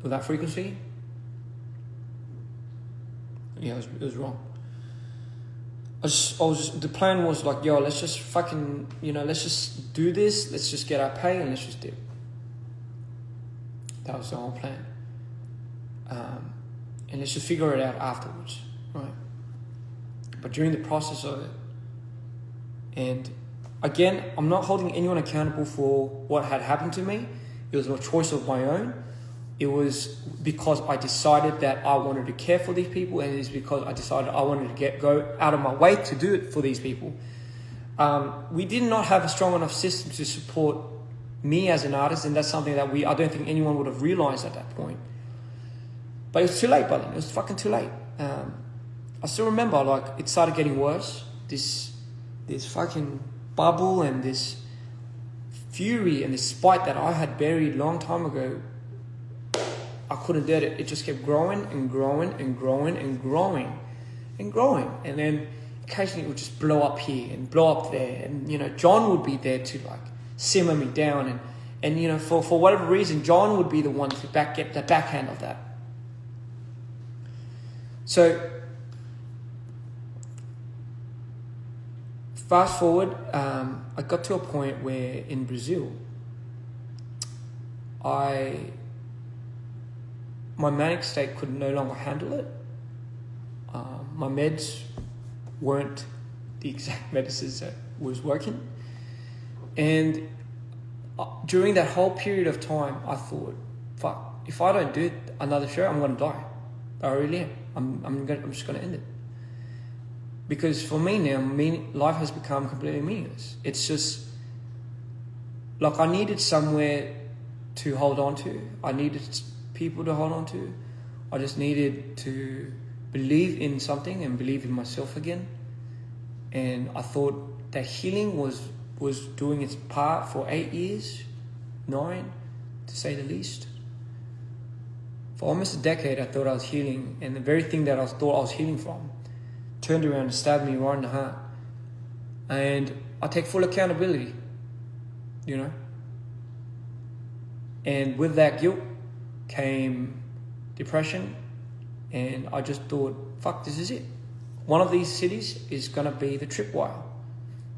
with that frequency, yeah, it was wrong. The plan was like, yo, let's just fucking, let's just do this. Let's just get our pay and let's just dip. That was the whole plan. And let's just figure it out afterwards, right? But during the process of it, and again, I'm not holding anyone accountable for what had happened to me. It was a choice of my own. It was because I decided that I wanted to care for these people, and it's because I decided I wanted to go out of my way to do it for these people. We did not have a strong enough system to support me as an artist, and that's something that I don't think anyone would have realized at that point. But it was too late by then. It was fucking too late. I still remember, like, it started getting worse. This fucking bubble and this fury and this spite that I had buried a long time ago, I couldn't let it. It just kept growing and growing and growing and growing and growing. And then occasionally it would just blow up here and blow up there. And, John would be there to, like, simmer me down. And for whatever reason, John would be the one to get the backhand of that. So, fast forward, I got to a point where in Brazil, my manic state could no longer handle it. My meds weren't the exact medicines that was working. And during that whole period of time, I thought, fuck, if I don't do another show, I'm going to die. I really am. I'm just going to end it. Because for me now, life has become completely meaningless. It's just, like, I needed somewhere to hold on to. I needed people to hold on to. I just needed to believe in something and believe in myself again. And I thought that healing was doing its part for 8 years, 9 to say the least. For almost a decade, I thought I was healing, and the very thing that I thought I was healing from turned around and stabbed me right in the heart. And I take full accountability, And with that guilt came depression, and I just thought, fuck, this is it. One of these cities is going to be the tripwire.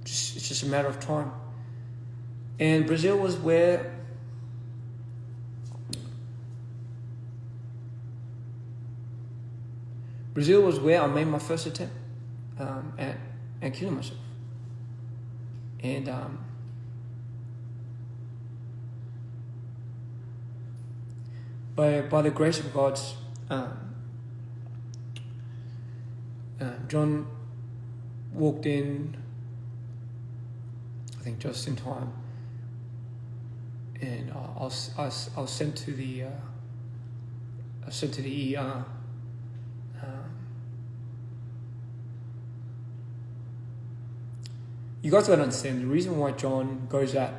It's just a matter of time. And Brazil was where I made my first attempt at killing myself. And by the grace of God, John walked in, I think just in time, and I was sent to the ER. You guys gotta understand the reason why John goes at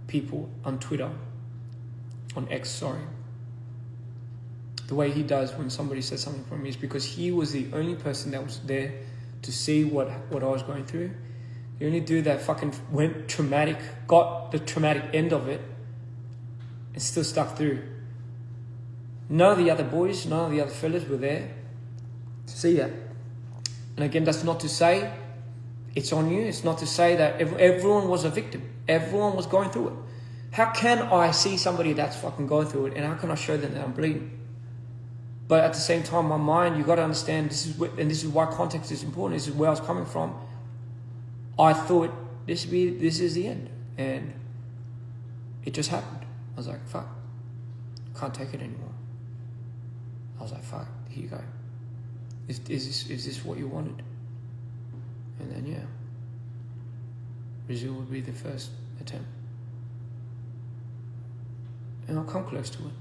people on Twitter, on X, sorry, the way he does when somebody says something from me is because he was the only person that was there to see what I was going through. The only dude that fucking went traumatic, got the traumatic end of it, and still stuck through. None of the other boys, none of the other fellas were there to see that. And again, that's not to say it's on you. It's not to say that everyone was a victim. Everyone was going through it. How can I see somebody that's fucking going through it, and how can I show them that I'm bleeding? But at the same time, my mind, you got to understand, this is why context is important. This is where I was coming from. I thought this is the end, and it just happened. I was like, fuck, can't take it anymore. I was like, fuck, here you go. Is this what you wanted? And then, yeah, Brazil would be the first attempt. And I'll come close to it.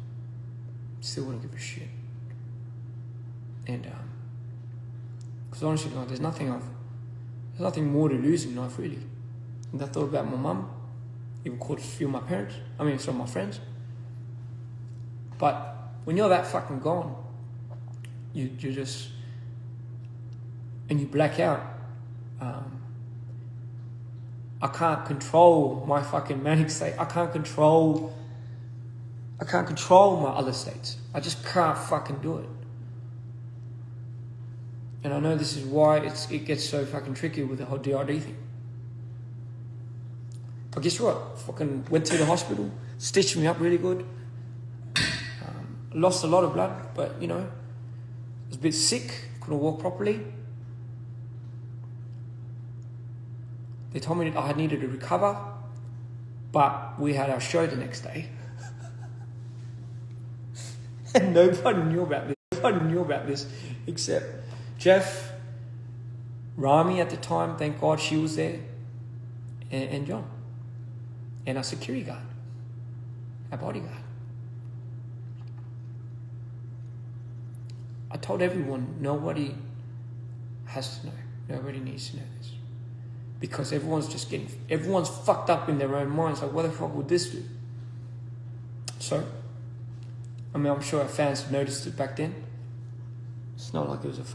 Still wouldn't give a shit. And, because honestly, like, there's nothing more to lose in life, really. And I thought about my mum, even caught a few of my parents, some of my friends. But when you're that fucking gone, you just, and you black out. I can't control my fucking manic state. I can't control I can't control my other states. I just can't fucking do it. And I know this is why it gets so fucking tricky with the whole DRD thing. But guess what? Fucking went to the hospital, stitched me up really good. Lost a lot of blood, but you know, was a bit sick, couldn't walk properly. They told me that I needed to recover, but we had our show the next day. And nobody knew about this. Nobody knew about this except Jeff, Rami at the time, thank God she was there, and John, and our security guard, our bodyguard. I told everyone, nobody has to know. Nobody needs to know this. Because everyone's fucked up in their own minds. Like, what the fuck would this do? So, I mean, I'm sure our fans noticed it back then. It's not like it was it's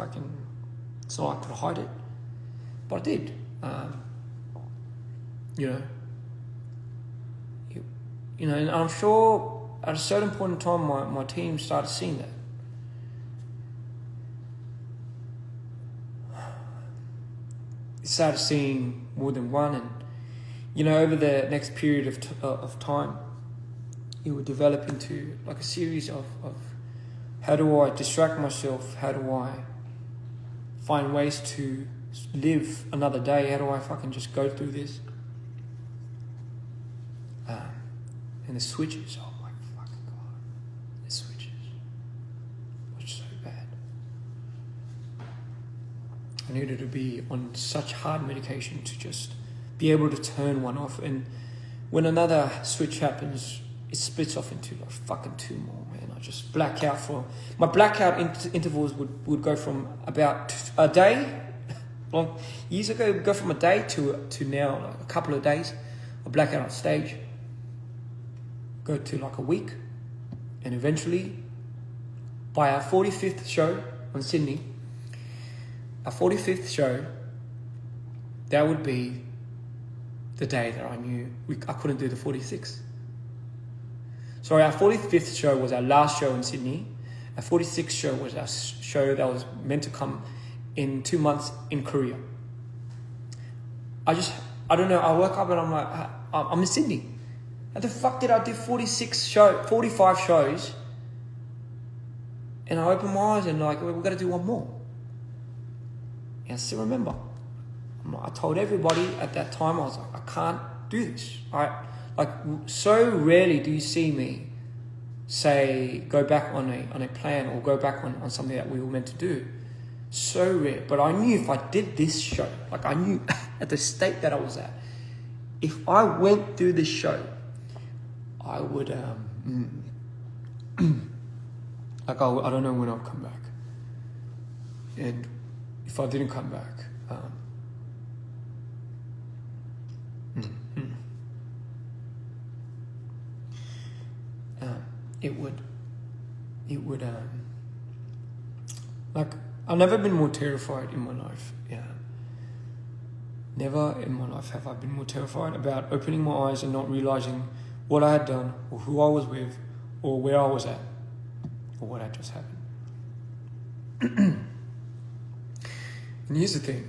not like I could hide it. But I did. You know, and I'm sure at a certain point in time, my team started seeing that. Started seeing more than one, and you know, over the next period of time, it would develop into like a series of how do I distract myself, how do I find ways to live another day, how do I fucking just go through this, and the switches, oh my fucking god, the switches was so bad. I needed to be on such hard medication to just be able to turn one off. And when another switch happens, it splits off into like fucking two more, man. I just black out my blackout intervals would go from about a day, long years ago, go from a day to now like a couple of days. I black out on stage, go to like a week, and eventually by our 45th show on Sydney, our 45th show, that would be the day that I knew I couldn't do the 46th. Sorry, our 45th show was our last show in Sydney. Our 46th show was our show that was meant to come in 2 months in Korea. I don't know, I woke up and I'm like, I'm in Sydney. How the fuck did I do 45 shows? And I opened my eyes and like, we've got to do one more. And I still remember. I told everybody at that time, I was like, I can't do this. Like, so rarely do you see me say, go back on a plan or go back on something that we were meant to do. So rare. But I knew if I did this show, like I knew at the state that I was at, if I went through this show, I would, like I don't know when I'll come back. And if I didn't come back, it would, like, I've never been more terrified in my life. Yeah. Never in my life have I been more terrified about opening my eyes and not realizing what I had done or who I was with or where I was at or what had just happened. And here's the thing,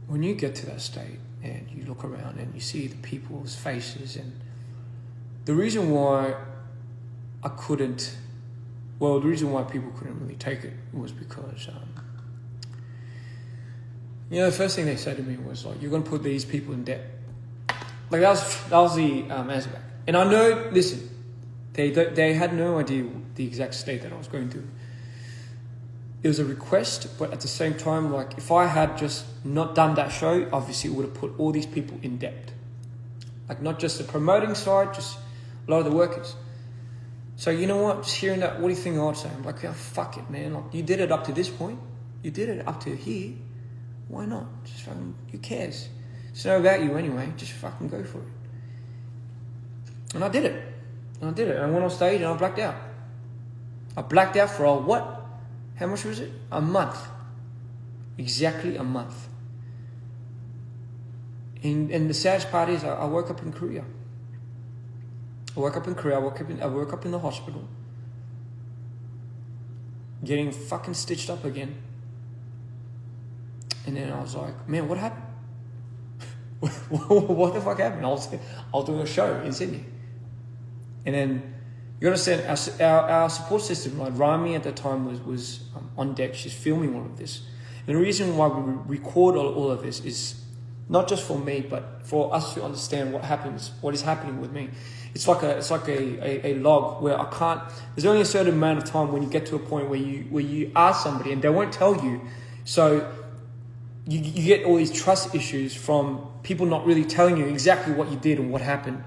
when you get to that state and you look around and you see the people's faces, and the reason why the reason why people couldn't really take it was because, the first thing they said to me was like, you're going to put these people in debt. Like that was the answer back. And I know, listen, they had no idea the exact state that I was going through. It was a request, but at the same time, like if I had just not done that show, obviously it would have put all these people in debt. Like not just the promoting side, just a lot of the workers. So you know what? Just hearing that, what do you think I'd say? I'm like, oh, fuck it, man. Like you did it up to this point. You did it up to here. Why not? Just fucking, who cares? It's not about you anyway. Just fucking go for it. And I did it. I went on stage and I blacked out. I blacked out for what? How much was it? A month. Exactly a month. And the saddest part is I woke up in Korea. I woke up in Korea. I woke up in the hospital, getting fucking stitched up again. And then I was like, man, what happened? What the fuck happened? I was doing a show in Sydney. And then, you understand, our support system, like Rami at that time was on deck. She's filming all of this. And the reason why we record all of this is not just for me, but for us to understand what is happening with me. It's like a log where I can't. There's only a certain amount of time when you get to a point where you ask somebody and they won't tell you. So you get all these trust issues from people not really telling you exactly what you did and what happened.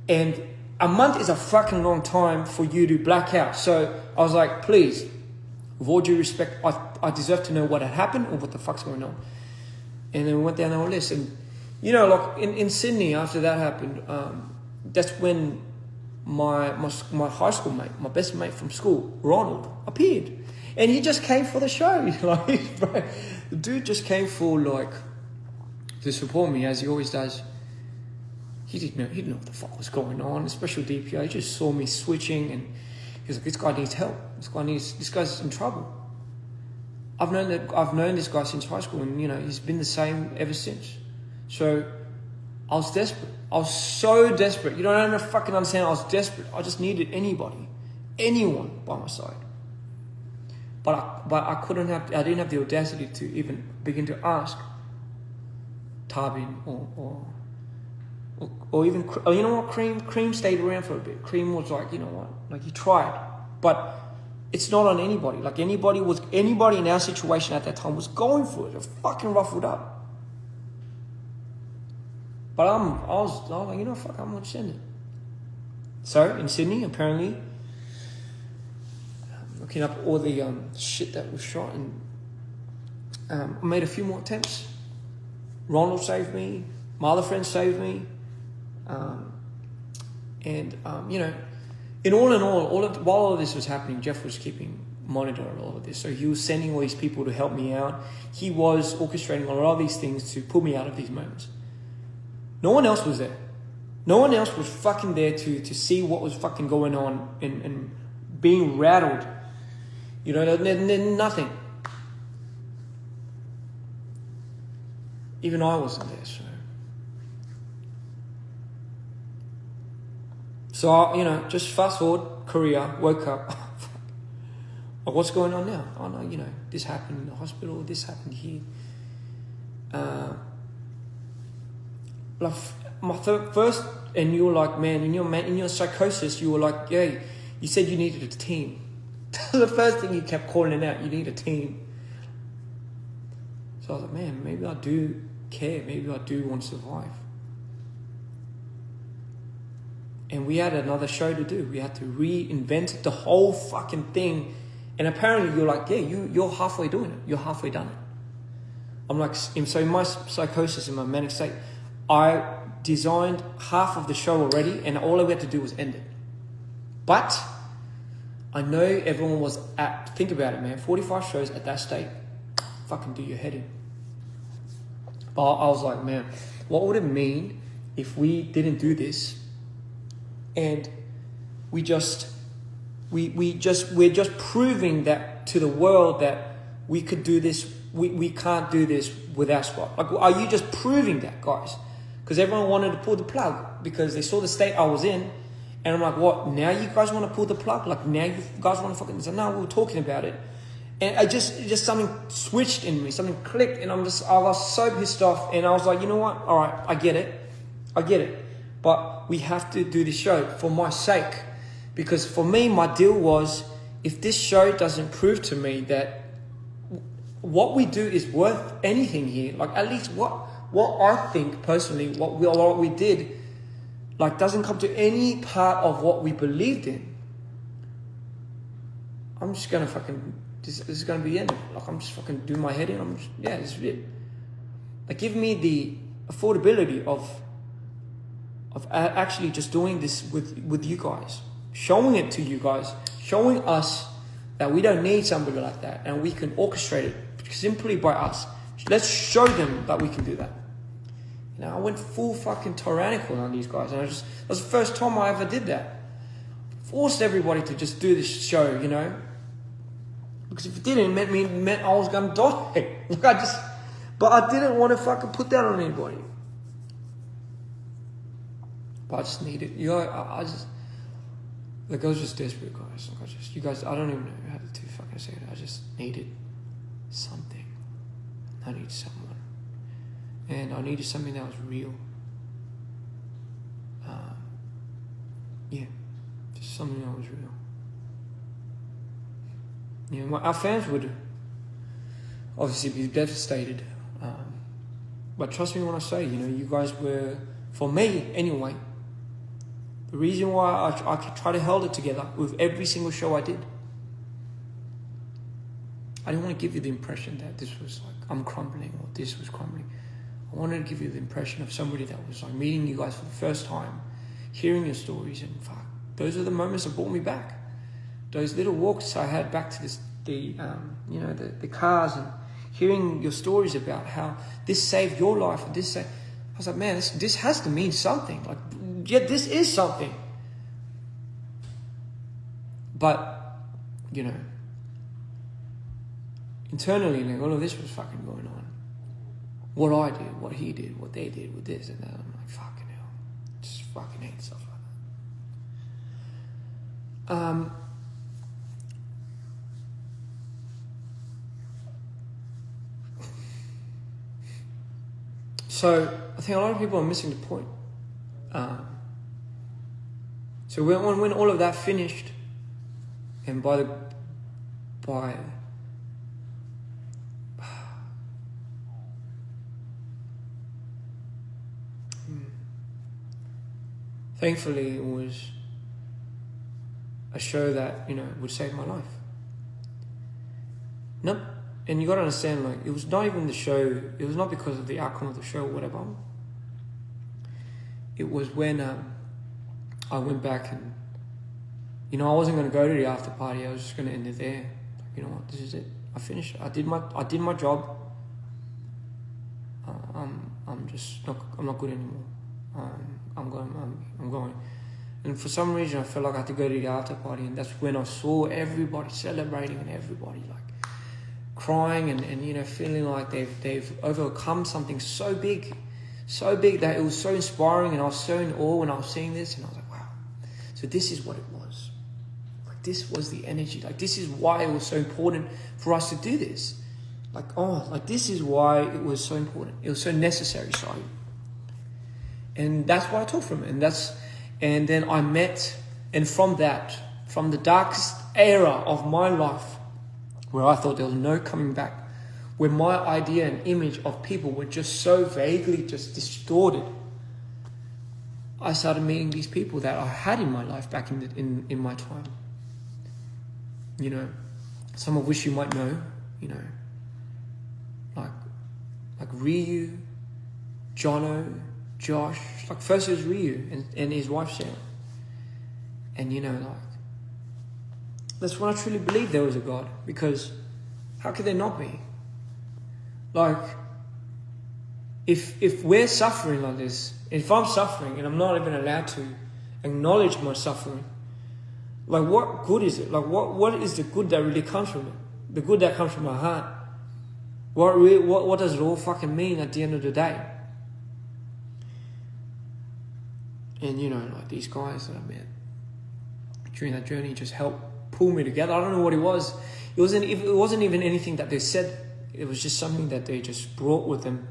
And a month is a fucking long time for you to black out. So I was like, please, with all due respect, I deserve to know what had happened or what the fuck's going on. And then we went down our list. And, you know, like in Sydney, after that happened, that's when my high school mate, my best mate from school, Ronald, appeared. And he just came for the show. Like, bro, the dude just came for, like, to support me, as he always does. He didn't know what the fuck was going on. Special Dpr, he just saw me switching, and he was like, "This guy needs help. This guy's in trouble." I've known this guy since high school, and you know he's been the same ever since. So I was desperate. I was so desperate. You don't fucking understand. I was desperate. I just needed anyone by my side. But I didn't have the audacity to even begin to ask Tarbin or even, you know what, Cream stayed around for a bit. Cream was like, you know what, like he tried, but it's not on anybody. Like anybody in our situation at that time was going for it. They're fucking ruffled up. But I was like, you know, fuck, I'm gonna send it. So in Sydney, apparently, looking up all the shit that was shot, and I made a few more attempts. Ronald saved me. My other friends saved me. You know, while all of this was happening, Jeff was keeping monitor of all of this. So he was sending all these people to help me out. He was orchestrating a lot of these things to pull me out of these moments. No one else was there. No one else was fucking there to see what was fucking going on and being rattled. You know, nothing. Even I wasn't there, so. So, you know, just fast forward, Korea, woke up. Oh, what's going on now? Oh, no, you know, this happened in the hospital, this happened here. Like, my first, and you were like, man, in your psychosis, you were like, yeah, you said you needed a team. That was the first thing you kept calling it out, you need a team. So I was like, man, maybe I do care, maybe I do want to survive. And we had another show to do. We had to reinvent the whole fucking thing. And apparently you're like, yeah, you're halfway doing it. You're halfway done it. I'm like, so in my psychosis, in my manic state, I designed half of the show already, and all I had to do was end it. But I know everyone was think about it, man, 45 shows at that state, fucking do your head in. But I was like, man, what would it mean if we didn't do this? And we're just proving that to the world that we could do this. We can't do this without Spot. Like, are you just proving that, guys? Because everyone wanted to pull the plug because they saw the state I was in, and I'm like, what? Now you guys want to pull the plug? Like now you guys want to fucking? So now we were talking about it, and it just something switched in me, something clicked, and I was so pissed off, and I was like, you know what? All right, I get it. But we have to do this show for my sake. Because for me, my deal was, if this show doesn't prove to me that what we do is worth anything here, like at least what I think personally, what we did, like doesn't come to any part of what we believed in, I'm just going to fucking, this is going to be it. Like I'm just fucking doing my head in. This is it. Like give me the affordability of actually just doing this with you guys, showing it to you guys, showing us that we don't need somebody like that, and we can orchestrate it simply by us. Let's show them that we can do that. Now I went full fucking tyrannical on these guys, and that was the first time I ever did that. Forced everybody to just do this show, you know. Because if it didn't, it meant I was gonna die. But I didn't want to fucking put that on anybody. But I just needed, I was just desperate, guys. I don't even know how to fucking say it. I just needed something. I needed someone. And I needed something that was real. Yeah, just something that was real. You know, our fans would obviously be devastated. But trust me when I say, you know, you guys were, for me anyway, the reason why I could try to hold it together with every single show I did. I didn't want to give you the impression that this was like, I'm crumbling or this was crumbling. I wanted to give you the impression of somebody that was like meeting you guys for the first time, hearing your stories, and fuck, those are the moments that brought me back. Those little walks I had back to the cars, and hearing your stories about how this saved your life, and I was like, man, this has to mean something. Like, yeah, this is something. But, you know, internally, like, all of this was fucking going on. What I did, what he did, what they did with this and that. I'm like, fucking hell. Just fucking hate stuff like that. So I think a lot of people are missing the point. So when all of that finished, and thankfully it was a show that, you know, would save my life. No, and you gotta understand, like, it was not even the show, it was not because of the outcome of the show or whatever. It was when I went back and, you know, I wasn't gonna go to the after party, I was just gonna end it there. Like, you know what, this is it. I finished. I did my job. I'm not good anymore. I'm going. And for some reason, I felt like I had to go to the after party, and that's when I saw everybody celebrating and everybody like crying and you know, feeling like they've overcome something so big that it was so inspiring, and I was so in awe when I was seeing this, and I was like, wow. So this is what it was. Like, this was the energy. Like, this is why it was so important for us to do this. Like, this is why it was so important. It was so necessary, sorry. And that's what I took from it. And then I met, and from the darkest era of my life, where I thought there was no coming back, where my idea and image of people were just so vaguely just distorted, I started meeting these people that I had in my life back in my time. You know, some of which you might know, you know, like Ryu, Jono, Josh. Like, first it was Ryu and his wife Sarah. And you know, like, that's when I truly believed there was a God, because how could there not be? Like, if we're suffering like this, if I'm suffering and I'm not even allowed to acknowledge my suffering, like, what good is it? Like, what is the good that really comes from it? The good that comes from my heart. What does it all fucking mean at the end of the day? And you know, like, these guys that I met during that journey just helped pull me together. I don't know what it was. It wasn't even anything that they said. It was just something that they just brought with them.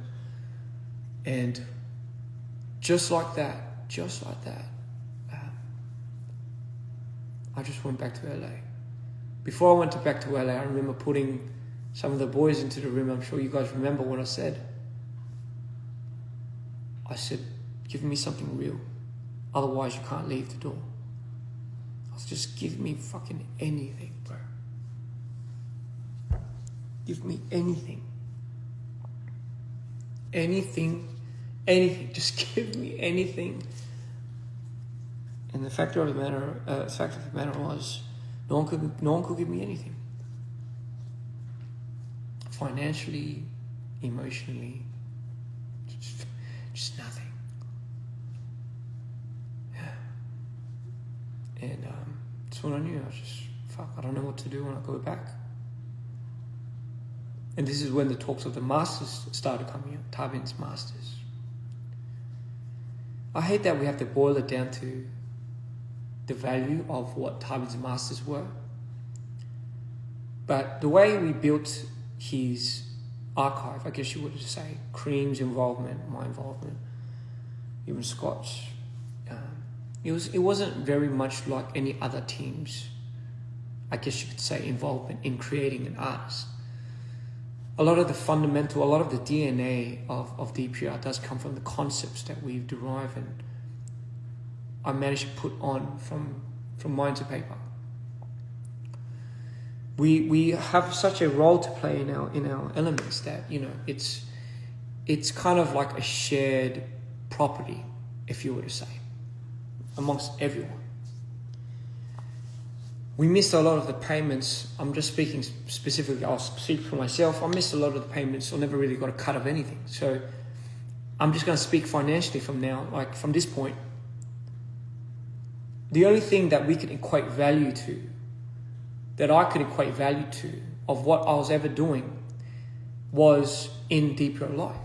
And just like that, I just went back to LA. Before I went back to LA, I remember putting some of the boys into the room. I'm sure you guys remember what I said. I said, give me something real. Otherwise, you can't leave the door. I was just, give me fucking anything, bro. Give me anything. Anything. Just give me anything. And the fact of the matter was, no one could give me anything. Financially, emotionally, Just nothing. Yeah. And that's when I knew. I was just, fuck, I don't know what to do when I go back. And this is when the talks of the masters started coming up, Tarbin's masters. I hate that we have to boil it down to the value of what Tarbin's masters were. But the way we built his archive, I guess you would say, Cream's involvement, my involvement, even Scott's, it wasn't very much like any other team's, I guess you could say, involvement in creating an artist. A lot of the fundamental, a lot of the DNA of Dpr does come from the concepts that we've derived and I managed to put on from mind to paper. We have such a role to play in our elements that, you know, it's kind of like a shared property, if you were to say, amongst everyone. We missed a lot of the payments. I'm just speaking specifically, I'll speak for myself. I missed a lot of the payments. I never really got a cut of anything. So I'm just going to speak financially from now, like from this point. The only thing that we could equate value to, that I could equate value to, of what I was ever doing, was in Dpr life,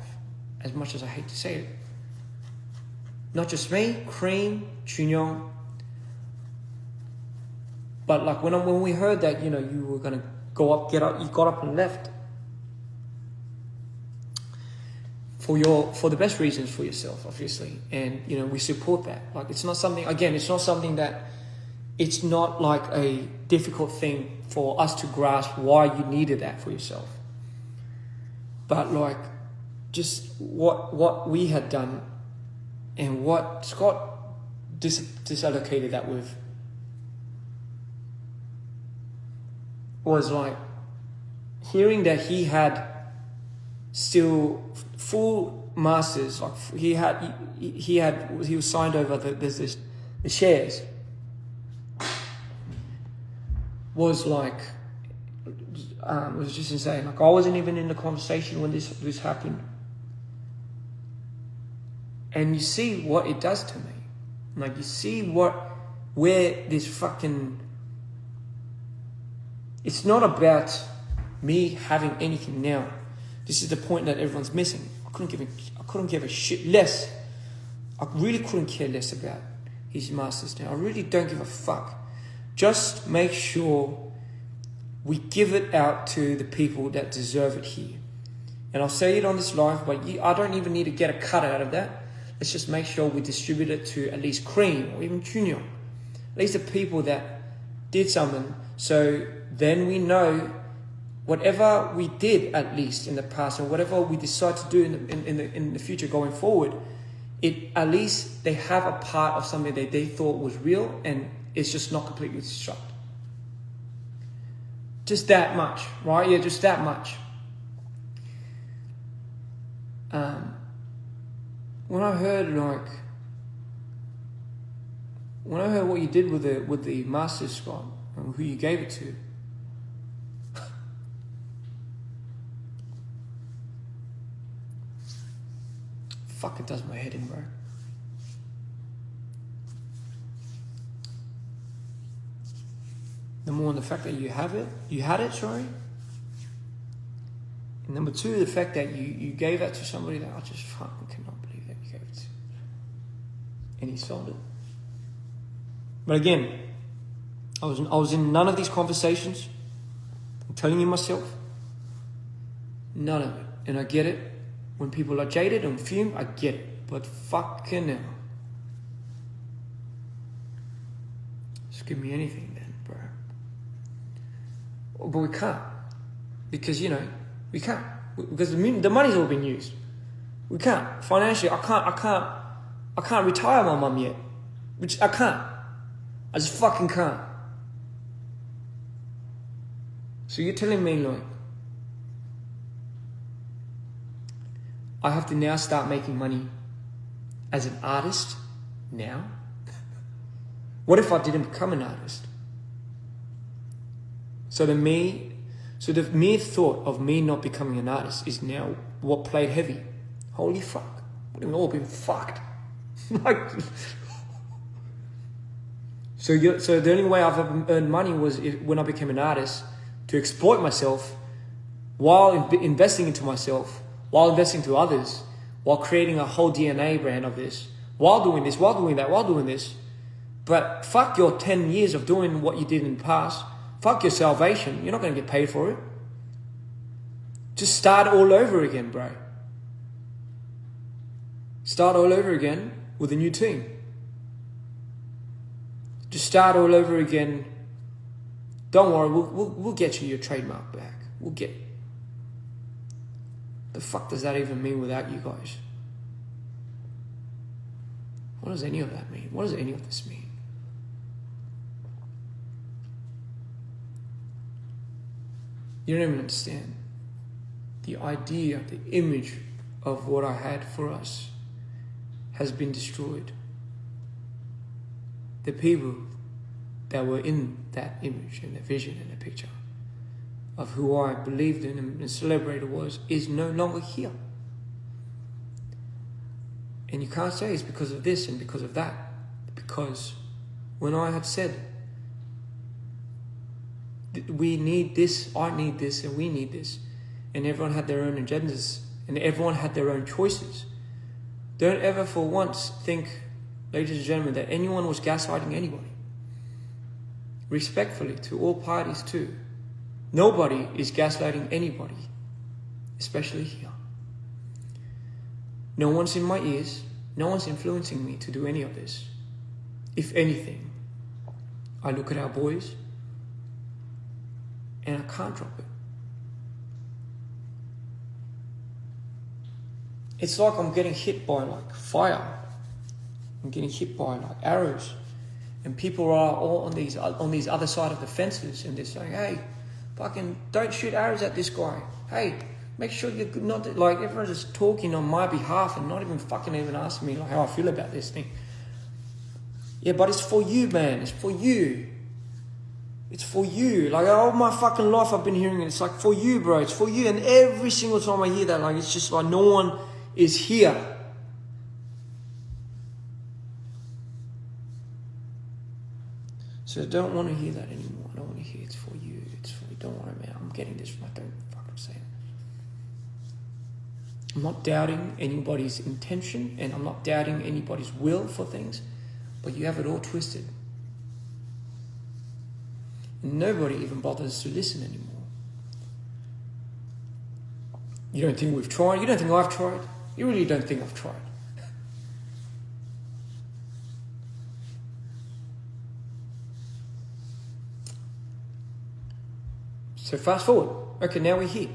as much as I hate to say it. Not just me, Cream, Chunyong, but like when we heard that, you know, you were gonna go up, you got up and left for the best reasons for yourself, obviously, and you know we support that. Like it's not something that it's not like a difficult thing for us to grasp why you needed that for yourself. But like just what we had done and what Scott disallocated that with was like hearing that he had still full masters, like he was signed over the shares, was like it was just insane. Like I wasn't even in the conversation when this happened, and you see what it does to me. Like you see where this fucking. It's not about me having anything now. This is the point that everyone's missing. I couldn't give a shit less. I really couldn't care less about his masters now. I really don't give a fuck. Just make sure we give it out to the people that deserve it here. And I'll say it on this live, but I don't even need to get a cut out of that. Let's just make sure we distribute it to at least Cream or even Junior. At least the people that did something. So then we know whatever we did, at least in the past, and whatever we decide to do in the future going forward, at least they have a part of something that they thought was real and it's just not completely destructed. Just that much, right? Yeah, just that much. When I heard what you did with the Masters Squad and who you gave it to, fuck, it does my head in, bro. Number one, the fact that you had it, sorry. And number two, the fact that you gave that to somebody that I just fucking cannot believe that you gave it to. And he sold it. But again, I was in none of these conversations. I'm telling you myself. None of it. And I get it. When people are jaded and fumed, I get it. But fucking hell. Just give me anything then, bro. But we can't. Because, you know, we can't. Because the money's all been used. We can't. Financially, I can't retire my mum yet. Which I can't. I just fucking can't. So you're telling me, like, I have to now start making money as an artist now? What if I didn't become an artist? So the mere thought of me not becoming an artist is now what played heavy. Holy fuck. We've all been fucked. Like, so the only way I've ever earned money was when I became an artist, to exploit myself while investing into myself, while investing to others, while creating a whole DNA brand of this, while doing this, while doing that, while doing this. But fuck your 10 years of doing what you did in the past. Fuck your salvation. You're not going to get paid for it. Just start all over again, bro. Start all over again with a new team. Just start all over again. Don't worry, we'll get you your trademark back. We'll get. The fuck does that even mean without you guys? What does any of that mean? What does any of this mean? You don't even understand. The idea, the image of what I had for us has been destroyed. The people that were in that image and the vision and the picture of who I believed in and celebrated is no longer here. And you can't say it's because of this and because of that. Because when I had said, we need this, I need this, and we need this, and everyone had their own agendas, and everyone had their own choices, don't ever for once think, ladies and gentlemen, that anyone was gaslighting anybody. Respectfully to all parties too. Nobody is gaslighting anybody, especially here. No one's in my ears. No one's influencing me to do any of this. If anything, I look at our boys and I can't drop it. It's like I'm getting hit by like fire. I'm getting hit by like arrows. And people are all on these other side of the fences and they're saying, hey, fucking don't shoot arrows at this guy. Hey, make sure you're not, like everyone's just talking on my behalf and not even fucking even asking me like how I feel about this thing. Yeah, but it's for you, man. It's for you. It's for you. Like all my fucking life I've been hearing it. It's like for you, bro. It's for you. And every single time I hear that, like it's just like no one is here. So I don't want to hear that anymore. I don't want to hear it's for you. It's for you. Don't worry, man. I'm getting this. I don't fucking say it. I'm not doubting anybody's intention and I'm not doubting anybody's will for things, but you have it all twisted. And nobody even bothers to listen anymore. You don't think we've tried? You don't think I've tried? You really don't think I've tried? So fast forward. Okay, now we're here.